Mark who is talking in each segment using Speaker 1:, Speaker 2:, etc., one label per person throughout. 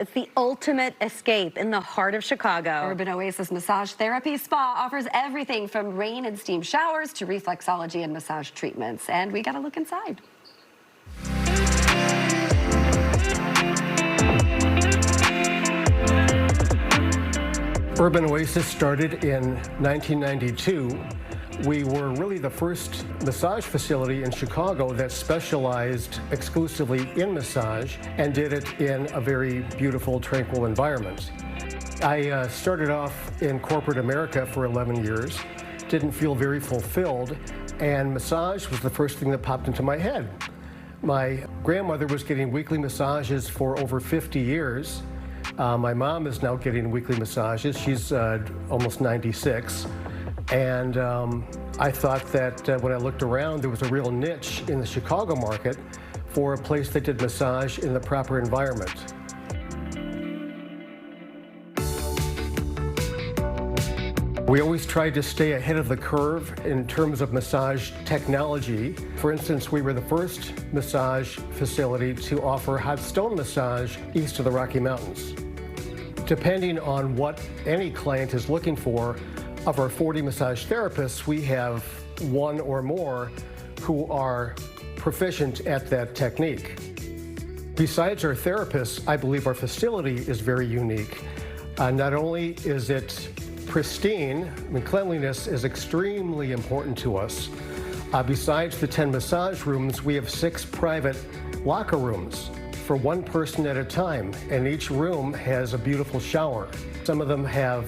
Speaker 1: It's the ultimate escape in the heart of Chicago.
Speaker 2: Urban Oasis Massage Therapy Spa offers everything from rain and steam showers to reflexology and massage treatments. And we got to look inside.
Speaker 3: Urban Oasis started in 1992. We were really the first massage facility in Chicago that specialized exclusively in massage and did it in a very beautiful, tranquil environment. I started off in corporate America for 11 years, didn't feel very fulfilled, and massage was the first thing that popped into my head. My grandmother was getting weekly massages for over 50 years. My mom is now getting weekly massages. She's almost 96. And I thought that when I looked around, there was a real niche in the Chicago market for a place that did massage in the proper environment. We always tried to stay ahead of the curve in terms of massage technology. For instance, we were the first massage facility to offer hot stone massage east of the Rocky Mountains. Depending on what any client is looking for, of our 40 massage therapists, we have one or more who are proficient at that technique. Besides our therapists, I believe our facility is very unique. Not only is it pristine, cleanliness is extremely important to us. Besides the 10 massage rooms, we have 6 private locker rooms for one person at a time, and each room has a beautiful shower. Some of them have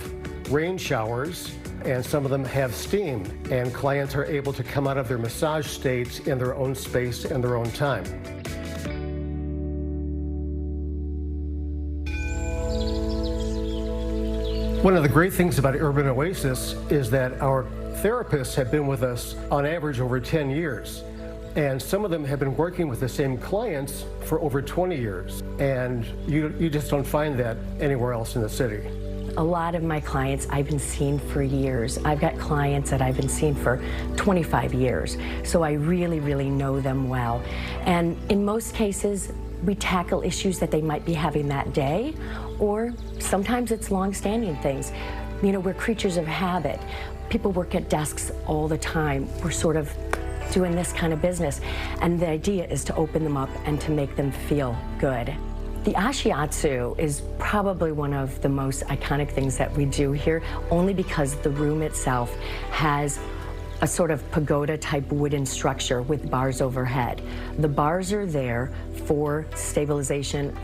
Speaker 3: rain showers, and some of them have steam, and clients are able to come out of their massage states in their own space and their own time. One of the great things about Urban Oasis is that our therapists have been with us on average over 10 years. And some of them have been working with the same clients for over 20 years. And you just don't find that anywhere else in the city.
Speaker 4: A lot of my clients I've been seeing for years. I've got clients that I've been seeing for 25 years. So I really, really know them well. And in most cases, we tackle issues that they might be having that day, or sometimes it's long-standing things. You know, we're creatures of habit. People work at desks all the time. We're sort of doing this kind of business. And the idea is to open them up and to make them feel good. The Ashiatsu is probably one of the most iconic things that we do here, only because the room itself has a sort of pagoda-type wooden structure with bars overhead. The bars are there for stabilization,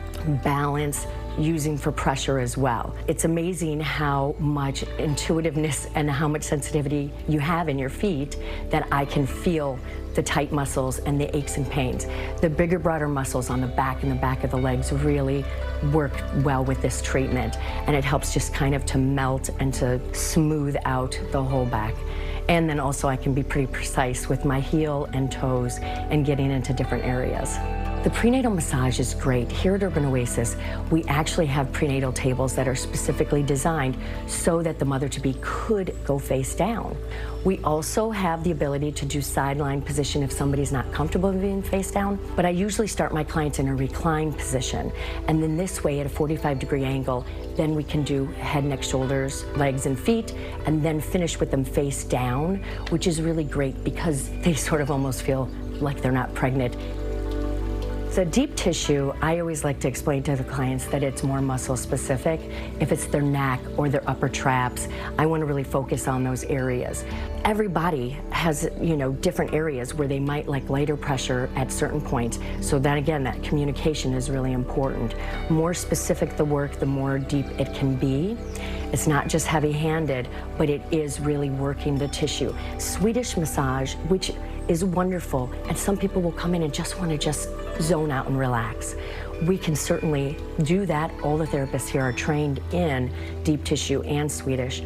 Speaker 4: balance, using for pressure as well. It's amazing how much intuitiveness and how much sensitivity you have in your feet that I can feel the tight muscles and the aches and pains. The bigger, broader muscles on the back and the back of the legs really work well with this treatment, and it helps just kind of to melt and to smooth out the whole back. And then also I can be pretty precise with my heel and toes and getting into different areas. The prenatal massage is great. Here at Urban Oasis, we actually have prenatal tables that are specifically designed so that the mother-to-be could go face down. We also have the ability to do sideline position if somebody's not comfortable being face down, but I usually start my clients in a reclined position. And then this way, at a 45-degree angle, then we can do head, neck, shoulders, legs, and feet, and then finish with them face down, which is really great because they sort of almost feel like they're not pregnant. So deep tissue, I always like to explain to the clients that it's more muscle specific. If it's their neck or their upper traps, I want to really focus on those areas. Every body has, you know, different areas where they might like lighter pressure at certain points. So that again, that communication is really important. More specific the work, the more deep it can be. It's not just heavy-handed, but it is really working the tissue. Swedish massage, which is wonderful, and some people will come in and just want to just zone out and relax. We can certainly do that. All the therapists here are trained in deep tissue and Swedish,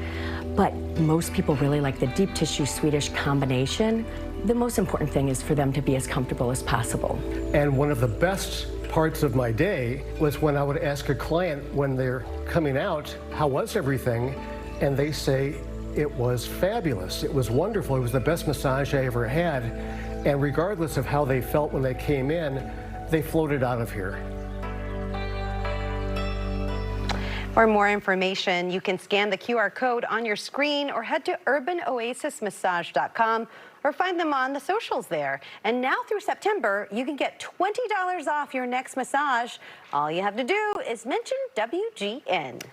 Speaker 4: but most people really like the deep tissue Swedish combination. The most important thing is for them to be as comfortable as possible.
Speaker 3: And one of the best parts of my day was when I would ask a client when they're coming out, how was everything? And they say, it was fabulous. It was wonderful. It was the best massage I ever had. And regardless of how they felt when they came in, they floated out of here.
Speaker 1: For more information, you can scan the QR code on your screen or head to urbanoasismassage.com or find them on the socials there. And now through September, you can get $20 off your next massage. All you have to do is mention WGN.